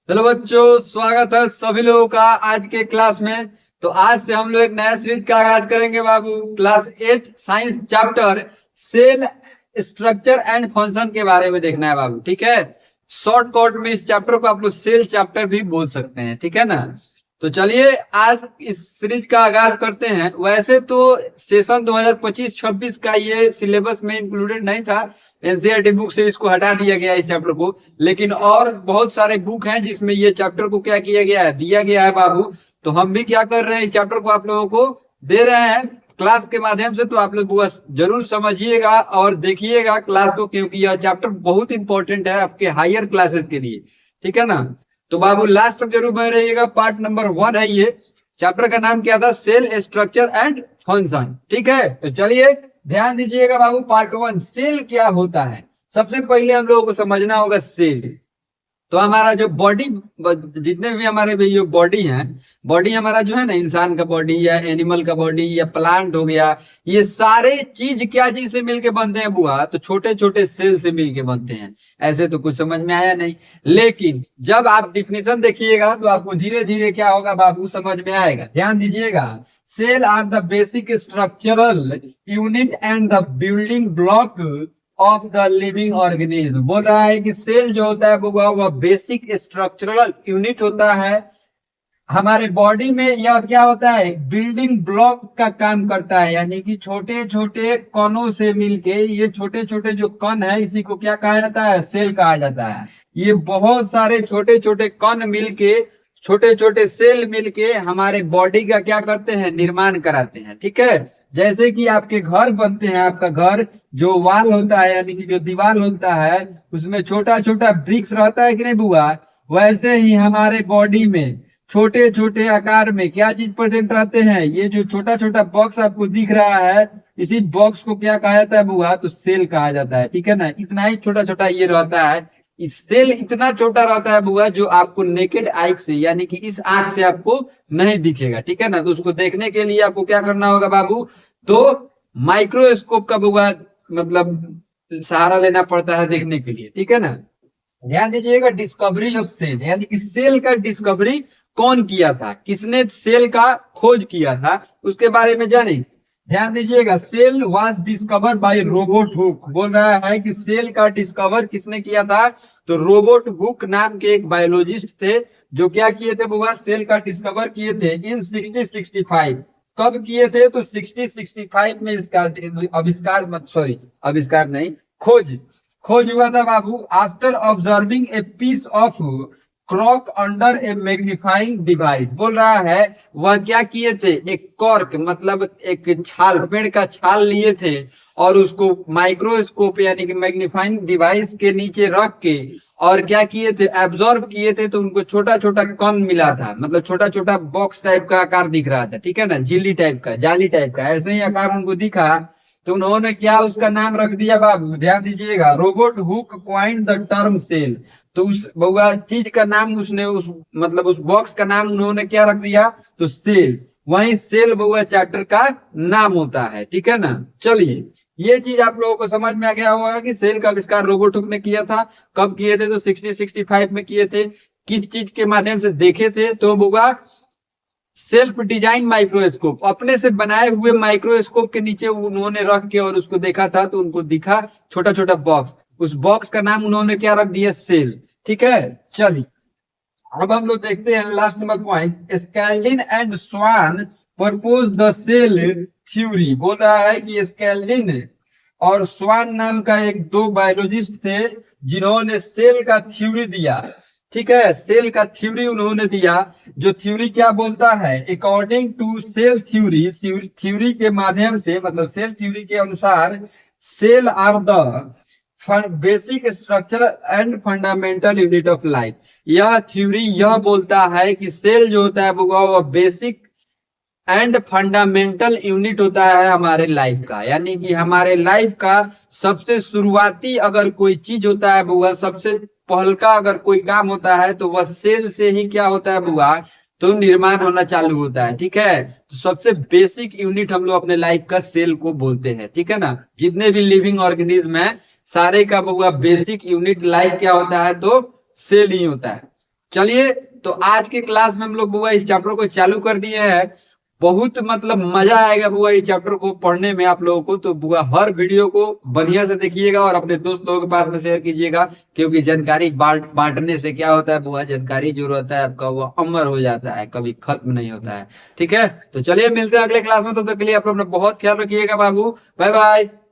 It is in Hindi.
हेलो बच्चों, स्वागत है सभी लोगों का आज के क्लास में। तो आज से हम लोग एक नया सीरीज का आगाज करेंगे बाबू। Class 8 science chapter cell structure and function के बारे में देखना है बाबू। ठीक है, शॉर्टकट में इस चैप्टर को आप लोग सेल चैप्टर भी बोल सकते हैं। ठीक है ना। तो चलिए आज इस सीरीज का आगाज करते हैं। वैसे तो सेशन 2025-26 का ये सिलेबस में इंक्लूडेड नहीं था, एनसीईआरटी बुक से इसको हटा दिया गया इस चैप्टर को। लेकिन और बहुत सारे बुक हैं जिसमें ये चैप्टर को क्या किया गया है, दिया गया है बाबू। तो हम भी क्या कर रहे हैं, इस चैप्टर को आप लोगों को दे रहे हैं क्लास के माध्यम से। तो आप लोग बस जरूर समझिएगा और देखिएगा क्लास को, क्योंकि यह चैप्टर बहुत इंपॉर्टेंट है आपके हायर क्लासेस के लिए। ठीक है ना। तो बाबू लास्ट तक जरूर बने रहिएगा। पार्ट नंबर 1 है ये। चैप्टर का नाम क्या था, सेल स्ट्रक्चर एंड फंक्शन। ठीक है, तो चलिए ध्यान दीजिएगा बाबू। पार्ट 1 सेल क्या होता है। सबसे पहले हम लोगों को समझना होगा सेल। तो हमारा जो बॉडी, जितने भी हमारे भी जो बॉडी है, बॉडी हमारा जो है ना, इंसान का बॉडी या एनिमल का बॉडी या प्लांट हो गया, ये सारे चीज क्या चीज से मिलके बनते हैं बुआ, तो छोटे छोटे सेल से मिलके बनते हैं। ऐसे तो कुछ समझ में आया नहीं, लेकिन जब आप डिफिनेशन देखिएगा तो आपको धीरे धीरे क्या होगा बाबू, समझ में आएगा। ध्यान दीजिएगा। Cell are the basic structural unit and the building block of the living organism. बोल रहा है कि सेल जो होता है वह बेसिक स्ट्रक्चरल यूनिट होता है हमारे बॉडी में। यह क्या होता है, बिल्डिंग ब्लॉक का काम करता है, यानी कि छोटे छोटे कणों से मिलके, ये छोटे छोटे जो कण है इसी को क्या कहा जाता है, सेल कहा जाता है। ये बहुत सारे छोटे छोटे कण मिलके, छोटे छोटे सेल मिलके हमारे बॉडी का क्या करते हैं, निर्माण कराते हैं। ठीक है, जैसे कि आपके घर बनते हैं, आपका घर जो वाल होता है यानी कि जो दीवार होता है, उसमें छोटा छोटा ब्रिक्स रहता है कि नहीं बुआ, वैसे ही हमारे बॉडी में छोटे छोटे आकार में क्या चीज प्रेजेंट रहते हैं। ये जो छोटा छोटा बॉक्स आपको दिख रहा है, इसी बॉक्स को क्या कहा जाता है बुआ, तो सेल कहा जाता है। ठीक है ना, इतना ही छोटा छोटा ये रहता है। इस सेल इतना छोटा रहता है बुआ जो आपको नेकेड आई से, यानी कि इस आंख से आपको नहीं दिखेगा। ठीक है ना। तो उसको देखने के लिए आपको क्या करना होगा बाबू, तो माइक्रोस्कोप का बुआ मतलब सहारा लेना पड़ता है देखने के लिए। ठीक है ना। ध्यान दीजिएगा, डिस्कवरी ऑफ सेल, यानी कि सेल का डिस्कवरी कौन किया था, किसने सेल का खोज किया था, उसके बारे में जाने। ध्यान दीजिएगा, cell was discover by Robert Hooke. बोल रहा है कि सेल का डिस्कवर किसने किया था, तो रोबोट हुक नाम के एक बायोलॉजिस्ट थे, जो क्या किए थे बुआ, सेल का डिस्कवर किए थे इन 6065। कब किए थे, तो 6065 में इसका आविष्कार, मत सॉरी आविष्कार नहीं, खोज खोज हुआ था बाबू। After observing a piece of cork under a magnifying device. बोल रहा है वह क्या किए थे, एक कॉर्क मतलब एक छाल, पेड़ का छाल लिए थे और उसको माइक्रोस्कोप यानी कि मैग्नीफाइंग डिवाइस के नीचे रख के और क्या किए थे, एब्जॉर्ब किए थे। तो उनको छोटा छोटा कण मिला था, मतलब छोटा छोटा बॉक्स टाइप का आकार दिख रहा था। ठीक है ना, झिल्ली टाइप का, जाली टाइप का, ऐसे ही आकार उनको दिखा। तो उन्होंने क्या उसका नाम रख दिया बाबू, ध्यान दीजिएगा, Robert Hooke coined the term cell. तो उस बउआ चीज का नाम उसने, उस मतलब उस बॉक्स का नाम उन्होंने क्या रख दिया, तो सेल। वही सेल बउआ चैप्टर का नाम होता है। ठीक है ना। चलिए ये चीज आप लोगों को समझ में आ गया होगा कि सेल का आविष्कार रोबोट हुक ने किया था। कब किए थे, तो 6065 में किए थे। किस चीज के माध्यम से देखे थे, तो बउआ सेल्फ डिजाइन माइक्रोस्कोप, अपने से बनाए हुए माइक्रोस्कोप के नीचे उन्होंने रख के और उसको देखा था, तो उनको दिखा छोटा छोटा बॉक्स। उस बॉक्स का नाम उन्होंने क्या रख दिया, सेल। ठीक है, चलिए अब हम लोग देखते हैं last number point, Schleiden and Schwann propose the cell theory. बोल रहा है कि स्कैल्डिन और स्वान नाम का एक दो बायोलॉजिस्ट थे जिन्होंने सेल का थ्योरी दिया। ठीक है, सेल का थ्योरी उन्होंने दिया। जो थ्योरी क्या बोलता है, according to cell theory, theory के माध्यम से, मतलब सेल थ्योरी के अनुसार, cell are the basic structure and fundamental unit of life. यह थ्योरी यह बोलता है कि सेल जो होता है वो बेसिक एंड फंडामेंटल यूनिट होता है हमारे लाइफ का, यानी कि हमारे लाइफ का सबसे शुरुआती अगर कोई चीज होता है बुआ, सबसे पहल का अगर कोई काम होता है तो वह सेल से ही क्या होता है बुआ, तो निर्माण होना चालू होता है। ठीक है, तो सबसे बेसिक यूनिट हम लोग अपने लाइफ का सेल को बोलते हैं। ठीक है ना, जितने भी लिविंग ऑर्गेनिज्म है सारे का बुआ बेसिक यूनिट लाइफ क्या होता है, तो सेल ही होता है। चलिए, तो आज के क्लास में हम लोग बुआ इस चैप्टर को चालू कर दिए हैं। बहुत मतलब मजा आएगा बुआ इस चैप्टर को पढ़ने में आप लोगों को। तो बुआ हर वीडियो को बढ़िया से देखिएगा और अपने दोस्त लोगों के पास में शेयर कीजिएगा, क्योंकि जानकारी बांटने से क्या होता है बुआ, जानकारी जो रहता है आपका वो अमर हो जाता है, कभी खत्म नहीं होता है। ठीक है, तो चलिए मिलते हैं अगले क्लास में। तो तब तक के लिए आप लोग अपना बहुत ख्याल रखिएगा बाबू। Bye bye.